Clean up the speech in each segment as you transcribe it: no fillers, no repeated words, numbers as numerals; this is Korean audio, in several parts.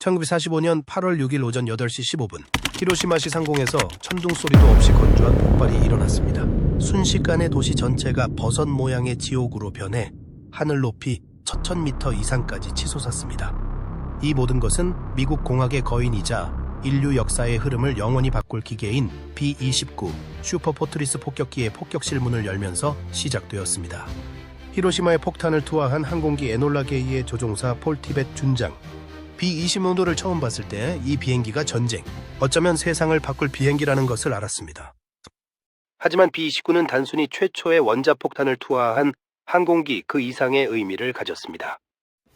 1945년 8월 6일 오전 8시 15분 히로시마시 상공에서 천둥 소리도 없이 건조한 폭발이 일어났습니다. 순식간에 도시 전체가 버섯 모양의 지옥으로 변해 하늘 높이 1000m 이상까지 치솟았습니다. 이 모든 것은 미국 공학의 거인이자 인류 역사의 흐름을 영원히 바꿀 기계인 B-29 슈퍼포트리스 폭격기의 폭격 실문을 열면서 시작되었습니다. 히로시마의 폭탄을 투하한 항공기 에놀라 게이의 조종사 폴 티벳 준장. B-25를 처음 봤을 때 이 비행기가 전쟁, 어쩌면 세상을 바꿀 비행기라는 것을 알았습니다. 하지만 B-29는 단순히 최초의 원자폭탄을 투하한 항공기 그 이상의 의미를 가졌습니다.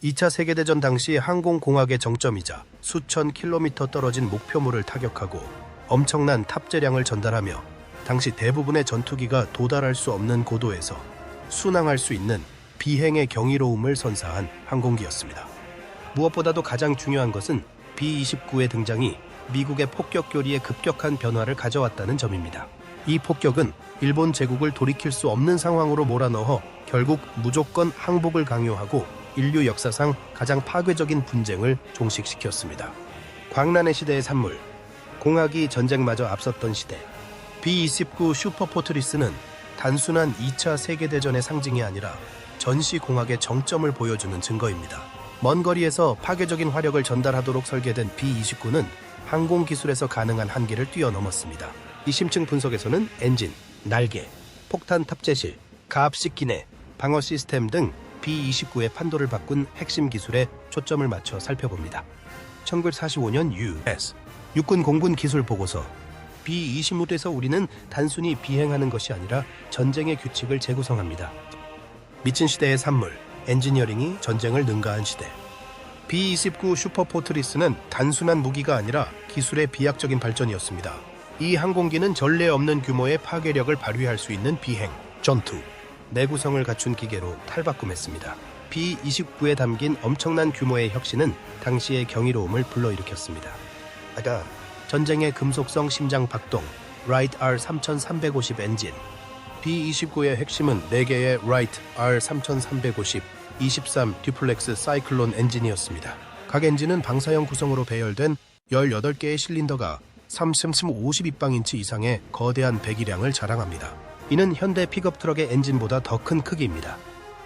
2차 세계대전 당시 항공공학의 정점이자 수천 킬로미터 떨어진 목표물을 타격하고 엄청난 탑재량을 전달하며 당시 대부분의 전투기가 도달할 수 없는 고도에서 순항할 수 있는 비행의 경이로움을 선사한 항공기였습니다. 무엇보다도 가장 중요한 것은 B-29의 등장이 미국의 폭격 교리에 급격한 변화를 가져왔다는 점입니다. 이 폭격은 일본 제국을 돌이킬 수 없는 상황으로 몰아넣어 결국 무조건 항복을 강요하고 인류 역사상 가장 파괴적인 분쟁을 종식시켰습니다. 광란의 시대의 산물, 공학이 전쟁마저 앞섰던 시대. B-29 슈퍼포트리스는 단순한 2차 세계대전의 상징이 아니라 전시 공학의 정점을 보여주는 증거입니다. 먼 거리에서 파괴적인 화력을 전달하도록 설계된 B-29는 항공기술에서 가능한 한계를 뛰어넘었습니다. 이 심층 분석에서는 엔진, 날개, 폭탄 탑재실, 가압식 기내, 방어 시스템 등 B-29의 판도를 바꾼 핵심 기술에 초점을 맞춰 살펴봅니다. 1945년 U.S. 육군 공군 기술 보고서. B-25에서 우리는 단순히 비행하는 것이 아니라 전쟁의 규칙을 재구성합니다. 미친 시대의 산물, 엔지니어링이 전쟁을 능가한 시대. B-29 슈퍼포트리스는 단순한 무기가 아니라 기술의 비약적인 발전이었습니다. 이 항공기는 전례 없는 규모의 파괴력을 발휘할 수 있는 비행, 전투, 내구성을 갖춘 기계로 탈바꿈했습니다. B-29에 담긴 엄청난 규모의 혁신은 당시의 경이로움을 불러일으켰습니다. 전쟁의 금속성 심장 박동, Wright R3350 엔진. B-29의 핵심은 4개의 Wright R3350, 23 듀플렉스 사이클론 엔진이었습니다. 각 엔진은 방사형 구성으로 배열된 18개의 실린더가 3.52인치 이상의 거대한 배기량을 자랑합니다. 이는 현대 픽업 트럭의 엔진보다 더 큰 크기입니다.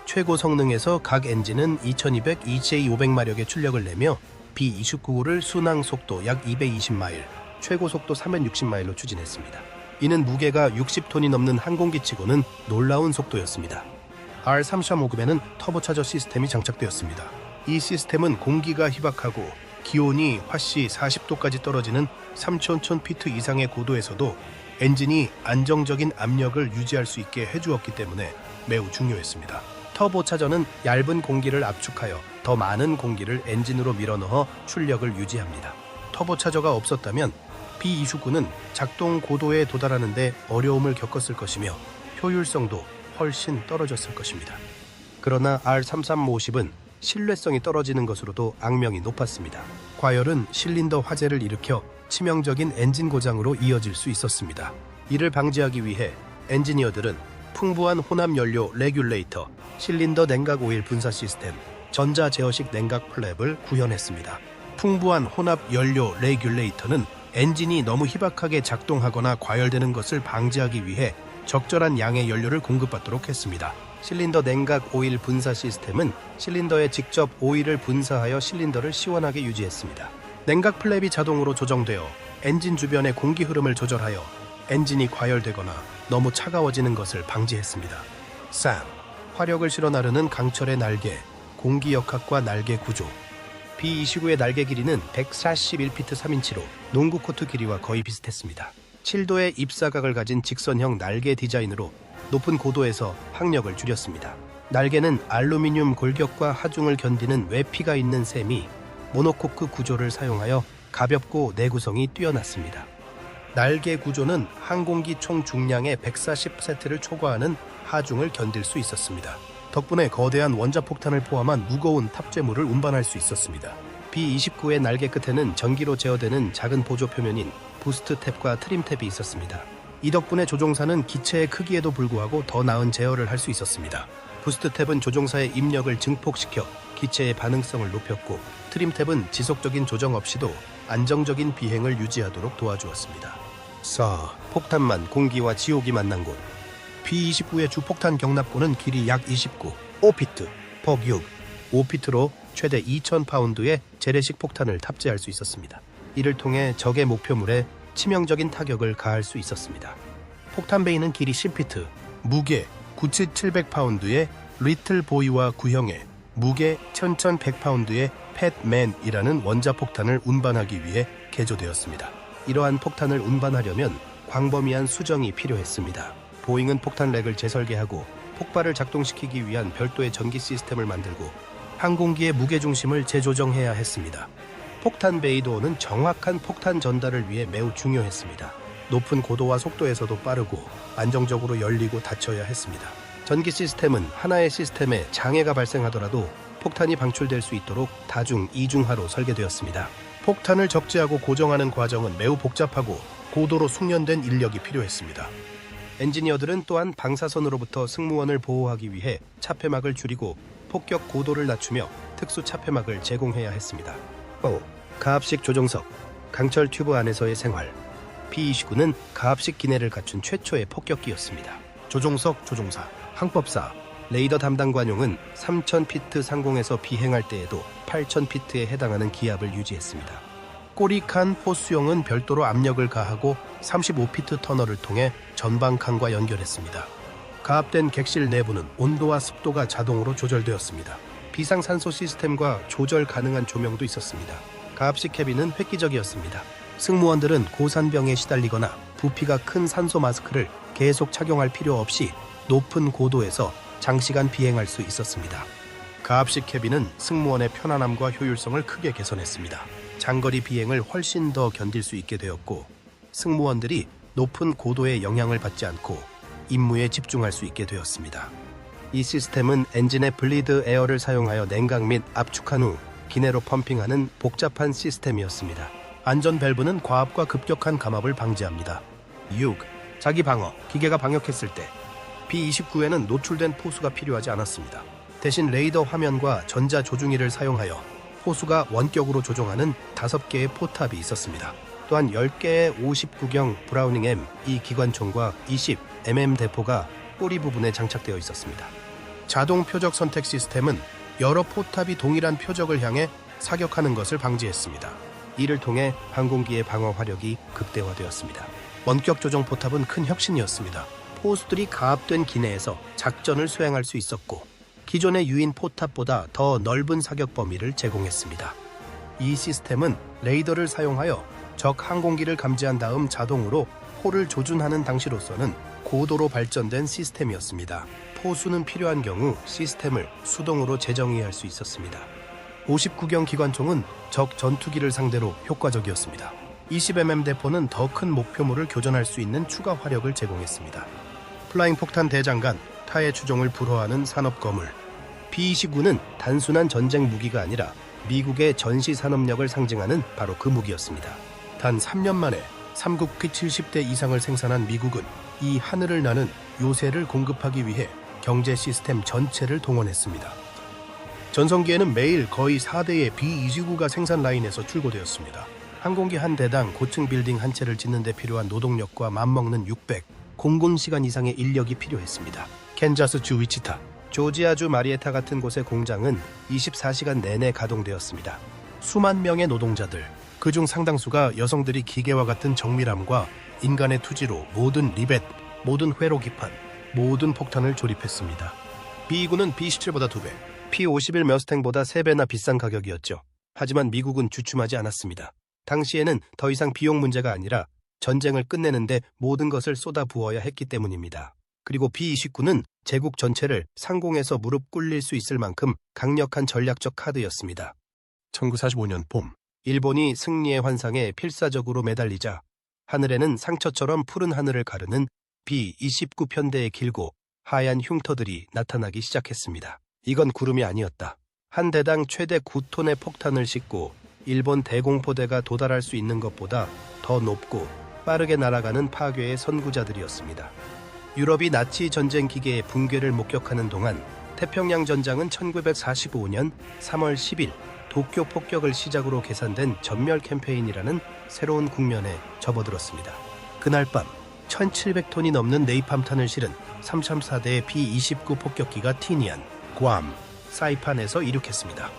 최고 성능에서 각 엔진은 2200 EJ 500마력의 출력을 내며 B-29를 순항 속도 약 220마일, 최고 속도 360마일로 추진했습니다. 이는 무게가 60톤이 넘는 항공기치고는 놀라운 속도였습니다. R-3359에는 터보차저 시스템이 장착되었습니다. 이 시스템은 공기가 희박하고 기온이 화씨 40도까지 떨어지는 3000피트 이상의 고도에서도 엔진이 안정적인 압력을 유지할 수 있게 해주었기 때문에 매우 중요했습니다. 터보차저는 얇은 공기를 압축하여 더 많은 공기를 엔진으로 밀어넣어 출력을 유지합니다. 터보차저가 없었다면 B-29는 작동 고도에 도달하는 데 어려움을 겪었을 것이며 효율성도 훨씬 떨어졌을 것입니다. 그러나 R-3350은 신뢰성이 떨어지는 것으로도 악명이 높았습니다. 과열은 실린더 화재를 일으켜 치명적인 엔진 고장으로 이어질 수 있었습니다. 이를 방지하기 위해 엔지니어들은 풍부한 혼합 연료 레귤레이터, 실린더 냉각 오일 분사 시스템, 전자 제어식 냉각 플랩을 구현했습니다. 풍부한 혼합 연료 레귤레이터는 엔진이 너무 희박하게 작동하거나 과열되는 것을 방지하기 위해 적절한 양의 연료를 공급받도록 했습니다. 실린더 냉각 오일 분사 시스템은 실린더에 직접 오일을 분사하여 실린더를 시원하게 유지했습니다. 냉각 플랩이 자동으로 조정되어 엔진 주변의 공기 흐름을 조절하여 엔진이 과열되거나 너무 차가워지는 것을 방지했습니다. 쌈, 화력을 실어 나르는 강철의 날개, 공기역학과 날개 구조. B-29의 날개 길이는 141피트 3인치로 농구 코트 길이와 거의 비슷했습니다. 7도의 입사각을 가진 직선형 날개 디자인으로 높은 고도에서 항력을 줄였습니다. 날개는 알루미늄 골격과 하중을 견디는 외피가 있는 셈이 모노코크 구조를 사용하여 가볍고 내구성이 뛰어났습니다. 날개 구조는 항공기 총 중량의 140세트를 초과하는 하중을 견딜 수 있었습니다. 덕분에 거대한 원자폭탄을 포함한 무거운 탑재물을 운반할 수 있었습니다. B-29의 날개 끝에는 전기로 제어되는 작은 보조 표면인 부스트 탭과 트림 탭이 있었습니다. 이 덕분에 조종사는 기체의 크기에도 불구하고 더 나은 제어를 할 수 있었습니다. 부스트 탭은 조종사의 입력을 증폭시켜 기체의 반응성을 높였고 트림탭은 지속적인 조정 없이도 안정적인 비행을 유지하도록 도와주었습니다. 폭탄만 공기와 지옥이 만난 곳. B-29의 주폭탄 경납고는 길이 약 29, 5피트, 폭 6, 5피트로 최대 2,000파운드의 재래식 폭탄을 탑재할 수 있었습니다. 이를 통해 적의 목표물에 치명적인 타격을 가할 수 있었습니다. 폭탄 베이는 길이 10피트, 무게 9,700파운드의 리틀 보이와 구형의 무게 1,100파운드의 팻맨이라는 원자폭탄을 운반하기 위해 개조되었습니다. 이러한 폭탄을 운반하려면 광범위한 수정이 필요했습니다. 보잉은 폭탄 렉을 재설계하고 폭발을 작동시키기 위한 별도의 전기 시스템을 만들고 항공기의 무게중심을 재조정해야 했습니다. 폭탄 베이도어는 정확한 폭탄 전달을 위해 매우 중요했습니다. 높은 고도와 속도에서도 빠르고 안정적으로 열리고 닫혀야 했습니다. 전기 시스템은 하나의 시스템에 장애가 발생하더라도 폭탄이 방출될 수 있도록 다중 이중하로 설계되었습니다. 폭탄을 적재하고 고정하는 과정은 매우 복잡하고 고도로 숙련된 인력이 필요했습니다. 엔지니어들은 또한 방사선으로부터 승무원을 보호하기 위해 차폐막을 줄이고 폭격 고도를 낮추며 특수 차폐막을 제공해야 했습니다. 가압식 조종석, 강철 튜브 안에서의 생활. B-29는 가압식 기내를 갖춘 최초의 폭격기였습니다. 조종석, 조종사, 항법사, 레이더 담당 관용은 3,000피트 상공에서 비행할 때에도 8,000피트에 해당하는 기압을 유지했습니다. 꼬리칸 포수용은 별도로 압력을 가하고 35피트 터널을 통해 전방칸과 연결했습니다. 가압된 객실 내부는 온도와 습도가 자동으로 조절되었습니다. 비상산소 시스템과 조절 가능한 조명도 있었습니다. 가압식 캐빈은 획기적이었습니다. 승무원들은 고산병에 시달리거나 부피가 큰 산소 마스크를 계속 착용할 필요 없이 높은 고도에서 장시간 비행할 수 있었습니다. 가압식 캐빈은 승무원의 편안함과 효율성을 크게 개선했습니다. 장거리 비행을 훨씬 더 견딜 수 있게 되었고 승무원들이 높은 고도의 영향을 받지 않고 임무에 집중할 수 있게 되었습니다. 이 시스템은 엔진의 블리드 에어를 사용하여 냉각 및 압축한 후 기내로 펌핑하는 복잡한 시스템이었습니다. 안전 밸브는 과압과 급격한 감압을 방지합니다. 6. 자기 방어. 기계가 방역했을 때 B-29에는 노출된 포수가 필요하지 않았습니다. 대신 레이더 화면과 전자 조종기를 사용하여 포수가 원격으로 조종하는 5개의 포탑이 있었습니다. 또한 10개의 59경 브라우닝 M 이 기관총과 20mm 대포가 꼬리 부분에 장착되어 있었습니다. 자동 표적 선택 시스템은 여러 포탑이 동일한 표적을 향해 사격하는 것을 방지했습니다. 이를 통해 항공기의 방어 화력이 극대화되었습니다. 원격 조종 포탑은 큰 혁신이었습니다. 포수들이 가압된 기내에서 작전을 수행할 수 있었고 기존의 유인 포탑보다 더 넓은 사격 범위를 제공했습니다. 이 시스템은 레이더를 사용하여 적 항공기를 감지한 다음 자동으로 포를 조준하는 당시로서는 고도로 발전된 시스템이었습니다. 포수는 필요한 경우 시스템을 수동으로 재정의할 수 있었습니다. 59경 기관총은 적 전투기를 상대로 효과적이었습니다. 20mm 대포는 더 큰 목표물을 교전할 수 있는 추가 화력을 제공했습니다. 플라잉 폭탄 대장간, 타의 추종을 불허하는 산업 거물. B-29는 단순한 전쟁 무기가 아니라 미국의 전시 산업력을 상징하는 바로 그 무기였습니다. 단 3년 만에 3국기 70대 이상을 생산한 미국은 이 하늘을 나는 요새를 공급하기 위해 경제 시스템 전체를 동원했습니다. 전성기에는 매일 거의 4대의 B-29가 생산 라인에서 출고되었습니다. 항공기 한 대당 고층 빌딩 한 채를 짓는 데 필요한 노동력과 맞먹는 600, 공군시간 이상의 인력이 필요했습니다. 캔자스주 위치타, 조지아주 마리에타 같은 곳의 공장은 24시간 내내 가동되었습니다. 수만 명의 노동자들, 그중 상당수가 여성들이 기계와 같은 정밀함과 인간의 투지로 모든 리벳, 모든 회로 기판, 모든 폭탄을 조립했습니다. B-29는 B-17보다 2배, P-51 머스탱보다 3배나 비싼 가격이었죠. 하지만 미국은 주춤하지 않았습니다. 당시에는 더 이상 비용 문제가 아니라 전쟁을 끝내는데 모든 것을 쏟아부어야 했기 때문입니다. 그리고 B-29는 제국 전체를 상공에서 무릎 꿇릴 수 있을 만큼 강력한 전략적 카드였습니다. 1945년 봄, 일본이 승리의 환상에 필사적으로 매달리자 하늘에는 상처처럼 푸른 하늘을 가르는 B-29 편대의 길고 하얀 흉터들이 나타나기 시작했습니다. 이건 구름이 아니었다. 한 대당 최대 9톤의 폭탄을 싣고 일본 대공포대가 도달할 수 있는 것보다 더 높고 빠르게 날아가는 파괴의 선구자들이었습니다. 유럽이 나치 전쟁 기계의 붕괴를 목격하는 동안 태평양 전장은 1945년 3월 10일 도쿄 폭격을 시작으로 계산된 전멸 캠페인이라는 새로운 국면에 접어들었습니다. 그날 밤 1700톤이 넘는 네이팜탄을 실은 334대의 B-29 폭격기가 티니안, 괌, 사이판에서 이륙했습니다.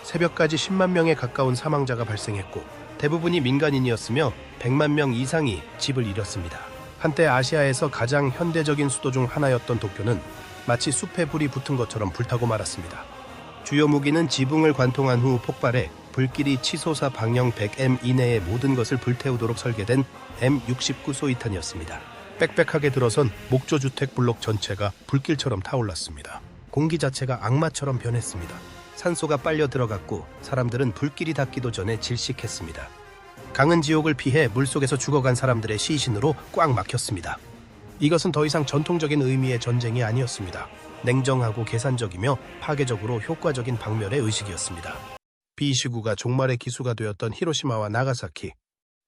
새벽까지 10만 명에 가까운 사망자가 발생했고 대부분이 민간인이었으며 100만 명 이상이 집을 잃었습니다. 한때 아시아에서 가장 현대적인 수도 중 하나였던 도쿄는 마치 숲에 불이 붙은 것처럼 불타고 말았습니다. 주요 무기는 지붕을 관통한 후 폭발해 불길이 치솟아 방영 100m 이내의 모든 것을 불태우도록 설계된 M69 소위탄이었습니다. 빽빽하게 들어선 목조주택 블록 전체가 불길처럼 타올랐습니다. 공기 자체가 악마처럼 변했습니다. 산소가 빨려 들어갔고 사람들은 불길이 닿기도 전에 질식했습니다. 강은 지옥을 피해 물속에서 죽어간 사람들의 시신으로 꽉 막혔습니다. 이것은 더 이상 전통적인 의미의 전쟁이 아니었습니다. 냉정하고 계산적이며 파괴적으로 효과적인 박멸의 의식이었습니다. B-29가 종말의 기수가 되었던 히로시마와 나가사키.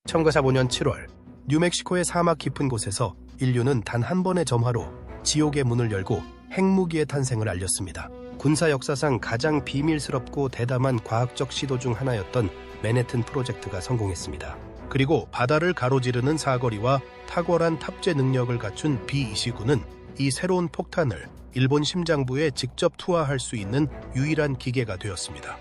1945년 7월 뉴멕시코의 사막 깊은 곳에서 인류는 단 한 번의 점화로 지옥의 문을 열고 핵무기의 탄생을 알렸습니다. 군사 역사상 가장 비밀스럽고 대담한 과학적 시도 중 하나였던 맨해튼 프로젝트가 성공했습니다. 그리고 바다를 가로지르는 사거리와 탁월한 탑재 능력을 갖춘 B-29는 이 새로운 폭탄을 일본 심장부에 직접 투하할 수 있는 유일한 기계가 되었습니다.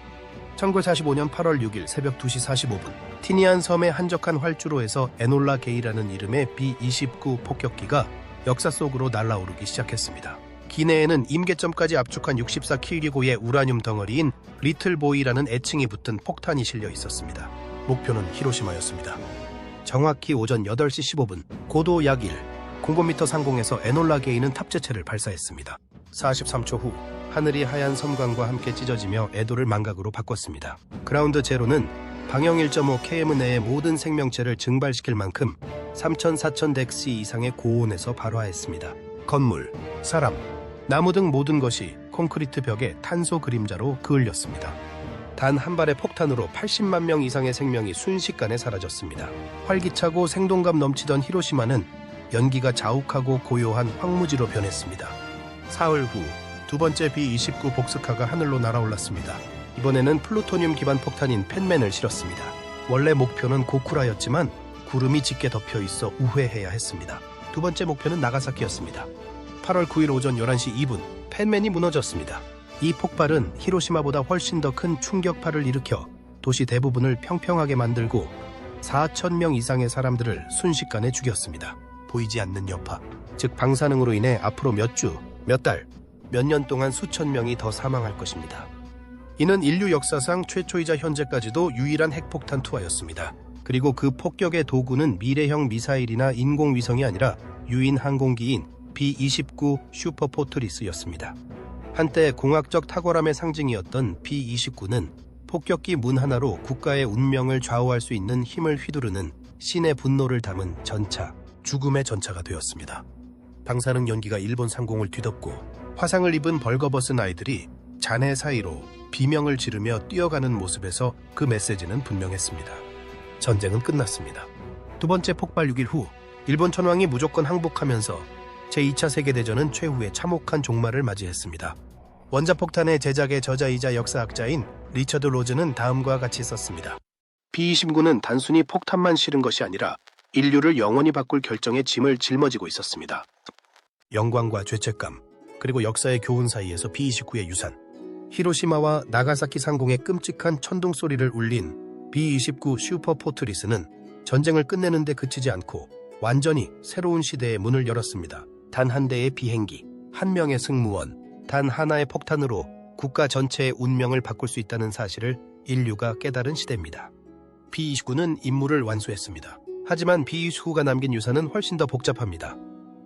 1945년 8월 6일 새벽 2시 45분 티니안 섬의 한적한 활주로에서 에놀라 게이라는 이름의 B-29 폭격기가 역사 속으로 날아오르기 시작했습니다. 기내에는 임계점까지 압축한 64킬리고의 우라늄 덩어리인 리틀보이라는 애칭이 붙은 폭탄이 실려 있었습니다. 목표는 히로시마였습니다. 정확히 오전 8시 15분 고도 약 1, 공고미터 상공에서 에놀라 게이는 탑재체를 발사했습니다. 43초 후 하늘이 하얀 섬광과 함께 찢어지며 애도를 망각으로 바꿨습니다. 그라운드 제로는 방영 1.5km 내의 모든 생명체를 증발시킬 만큼 3000-4000덱시 이상의 고온에서 발화했습니다. 건물, 사람, 나무 등 모든 것이 콘크리트 벽에 탄소 그림자로 그을렸습니다. 단 한 발의 폭탄으로 80만 명 이상의 생명이 순식간에 사라졌습니다. 활기차고 생동감 넘치던 히로시마는 연기가 자욱하고 고요한 황무지로 변했습니다. 사흘 후 두 번째 B-29 복스카가 하늘로 날아올랐습니다. 이번에는 플루토늄 기반 폭탄인 펜맨을 실었습니다. 원래 목표는 고쿠라였지만 구름이 짙게 덮여 있어 우회해야 했습니다. 두 번째 목표는 나가사키였습니다. 8월 9일 오전 11시 2분 펜맨이 무너졌습니다. 이 폭발은 히로시마보다 훨씬 더 큰 충격파를 일으켜 도시 대부분을 평평하게 만들고 4,000명 이상의 사람들을 순식간에 죽였습니다. 보이지 않는 여파, 즉 방사능으로 인해 앞으로 몇 주, 몇 달, 몇 년 동안 수천 명이 더 사망할 것입니다. 이는 인류 역사상 최초이자 현재까지도 유일한 핵폭탄 투하였습니다. 그리고 그 폭격의 도구는 미래형 미사일이나 인공위성이 아니라 유인 항공기인 B-29 슈퍼포트리스였습니다. 한때 공학적 탁월함의 상징이었던 B-29는 폭격기 문 하나로 국가의 운명을 좌우할 수 있는 힘을 휘두르는 신의 분노를 담은 전차, 죽음의 전차가 되었습니다. 방사능 연기가 일본 상공을 뒤덮고 화상을 입은 벌거벗은 아이들이 잔해 사이로 비명을 지르며 뛰어가는 모습에서 그 메시지는 분명했습니다. 전쟁은 끝났습니다. 두 번째 폭발 6일 후 일본 천황이 무조건 항복하면서 제2차 세계대전은 최후의 참혹한 종말을 맞이했습니다. 원자폭탄의 제작의 저자이자 역사학자인 리처드 로즈는 다음과 같이 썼습니다. B-29는 단순히 폭탄만 실은 것이 아니라 인류를 영원히 바꿀 결정의 짐을 짊어지고 있었습니다. 영광과 죄책감, 그리고 역사의 교훈 사이에서 B-29의 유산, 히로시마와 나가사키 상공의 끔찍한 천둥 소리를 울린 B-29 슈퍼포트리스는 전쟁을 끝내는 데 그치지 않고 완전히 새로운 시대의 문을 열었습니다. 단 한 대의 비행기, 한 명의 승무원, 단 하나의 폭탄으로 국가 전체의 운명을 바꿀 수 있다는 사실을 인류가 깨달은 시대입니다. B-29는 임무를 완수했습니다. 하지만 B-29가 남긴 유산은 훨씬 더 복잡합니다.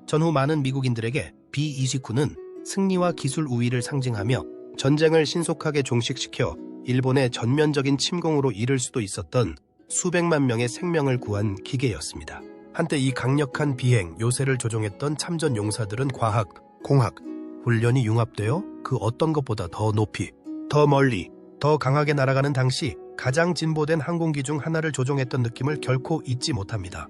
전후 많은 미국인들에게 B-29는 승리와 기술 우위를 상징하며 전쟁을 신속하게 종식시켜 일본의 전면적인 침공으로 이를 수도 있었던 수백만 명의 생명을 구한 기계였습니다. 한때 이 강력한 비행, 요새를 조종했던 참전 용사들은 과학, 공학, 훈련이 융합되어 그 어떤 것보다 더 높이, 더 멀리, 더 강하게 날아가는 당시 가장 진보된 항공기 중 하나를 조종했던 느낌을 결코 잊지 못합니다.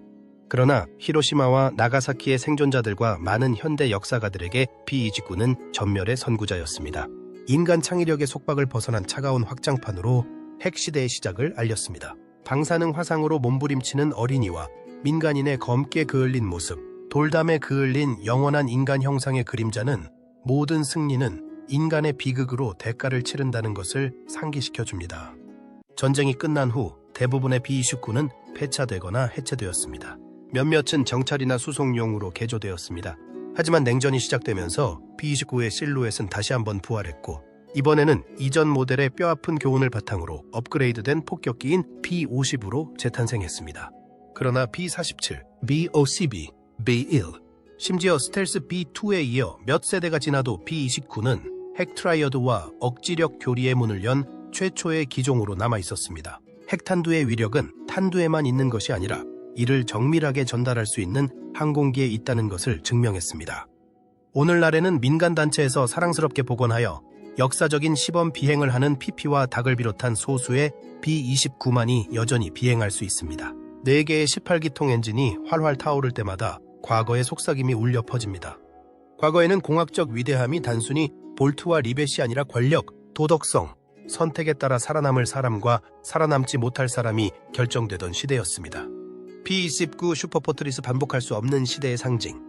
그러나 히로시마와 나가사키의 생존자들과 많은 현대 역사가들에게 B-29는 전멸의 선구자였습니다. 인간 창의력의 속박을 벗어난 차가운 확장판으로 핵시대의 시작을 알렸습니다. 방사능 화상으로 몸부림치는 어린이와 민간인의 검게 그을린 모습, 돌담에 그을린 영원한 인간 형상의 그림자는 모든 승리는 인간의 비극으로 대가를 치른다는 것을 상기시켜줍니다. 전쟁이 끝난 후 대부분의 B-29는 폐차되거나 해체되었습니다. 몇몇은 정찰이나 수송용으로 개조되었습니다. 하지만 냉전이 시작되면서 B-29의 실루엣은 다시 한번 부활했고, 이번에는 이전 모델의 뼈아픈 교훈을 바탕으로 업그레이드된 폭격기인 B-50으로 재탄생했습니다. 그러나 B-47, BOCB, B-1, 심지어 스텔스 B-2에 이어 몇 세대가 지나도 B-29는 핵트라이어드와 억지력 교리의 문을 연 최초의 기종으로 남아있었습니다. 핵탄두의 위력은 탄두에만 있는 것이 아니라 이를 정밀하게 전달할 수 있는 항공기에 있다는 것을 증명했습니다. 오늘날에는 민간단체에서 사랑스럽게 복원하여 역사적인 시범 비행을 하는 PP와 닭을 비롯한 소수의 B-29만이 여전히 비행할 수 있습니다. 4개의 18기통 엔진이 활활 타오를 때마다 과거의 속삭임이 울려 퍼집니다. 과거에는 공학적 위대함이 단순히 볼트와 리벳이 아니라 권력, 도덕성, 선택에 따라 살아남을 사람과 살아남지 못할 사람이 결정되던 시대였습니다. B-29 슈퍼포트리스 반복할 수 없는 시대의 상징.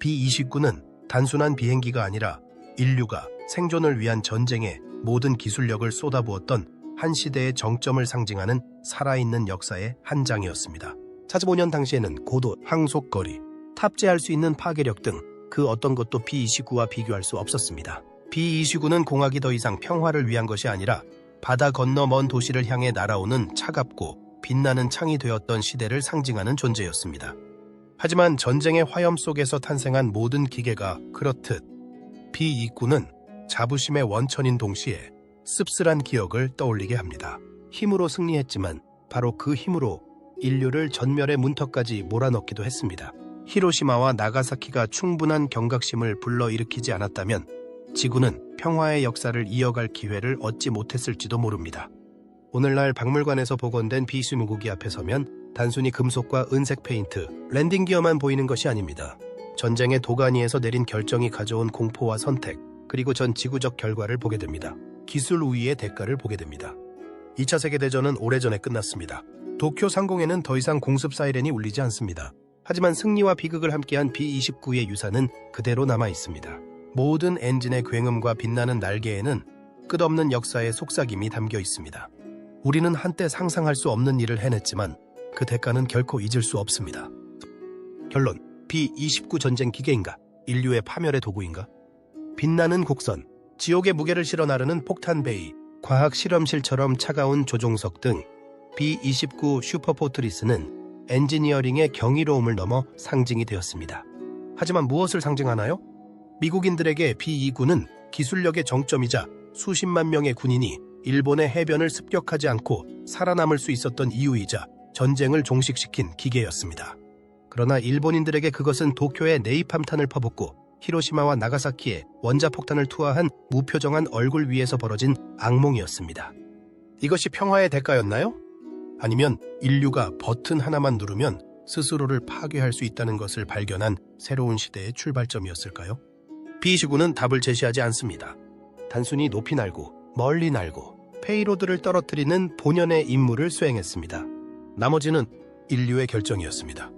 B-29는 단순한 비행기가 아니라 인류가 생존을 위한 전쟁에 모든 기술력을 쏟아부었던 한 시대의 정점을 상징하는 살아있는 역사의 한 장이었습니다. 45년 당시에는 고도, 항속거리, 탑재할 수 있는 파괴력 등 그 어떤 것도 B-29와 비교할 수 없었습니다. B-29는 공학이 더 이상 평화를 위한 것이 아니라 바다 건너 먼 도시를 향해 날아오는 차갑고 빛나는 창이 되었던 시대를 상징하는 존재였습니다. 하지만 전쟁의 화염 속에서 탄생한 모든 기계가 그렇듯 B-29는 자부심의 원천인 동시에 씁쓸한 기억을 떠올리게 합니다. 힘으로 승리했지만 바로 그 힘으로 인류를 전멸의 문턱까지 몰아넣기도 했습니다. 히로시마와 나가사키가 충분한 경각심을 불러일으키지 않았다면 지구는 평화의 역사를 이어갈 기회를 얻지 못했을지도 모릅니다. 오늘날 박물관에서 복원된 B-29기 앞에 서면 단순히 금속과 은색 페인트, 랜딩 기어만 보이는 것이 아닙니다. 전쟁의 도가니에서 내린 결정이 가져온 공포와 선택, 그리고 전 지구적 결과를 보게 됩니다. 기술 우위의 대가를 보게 됩니다. 2차 세계대전은 오래전에 끝났습니다. 도쿄 상공에는 더 이상 공습 사이렌이 울리지 않습니다. 하지만 승리와 비극을 함께한 B-29의 유산은 그대로 남아 있습니다. 모든 엔진의 굉음과 빛나는 날개에는 끝없는 역사의 속삭임이 담겨 있습니다. 우리는 한때 상상할 수 없는 일을 해냈지만 그 대가는 결코 잊을 수 없습니다. 결론, B-29 전쟁 기계인가? 인류의 파멸의 도구인가? 빛나는 곡선, 지옥의 무게를 실어 나르는 폭탄 베이, 과학 실험실처럼 차가운 조종석 등 B-29 슈퍼포트리스는 엔지니어링의 경이로움을 넘어 상징이 되었습니다. 하지만 무엇을 상징하나요? 미국인들에게 B-29는 기술력의 정점이자 수십만 명의 군인이 일본의 해변을 습격하지 않고 살아남을 수 있었던 이유이자 전쟁을 종식시킨 기계였습니다. 그러나 일본인들에게 그것은 도쿄의 네이팜탄을 퍼붓고 히로시마와 나가사키에 원자폭탄을 투하한 무표정한 얼굴 위에서 벌어진 악몽이었습니다. 이것이 평화의 대가였나요? 아니면 인류가 버튼 하나만 누르면 스스로를 파괴할 수 있다는 것을 발견한 새로운 시대의 출발점이었을까요? B-29는 답을 제시하지 않습니다. 단순히 높이 날고 멀리 날고 페이로드를 떨어뜨리는 본연의 임무를 수행했습니다. 나머지는 인류의 결정이었습니다.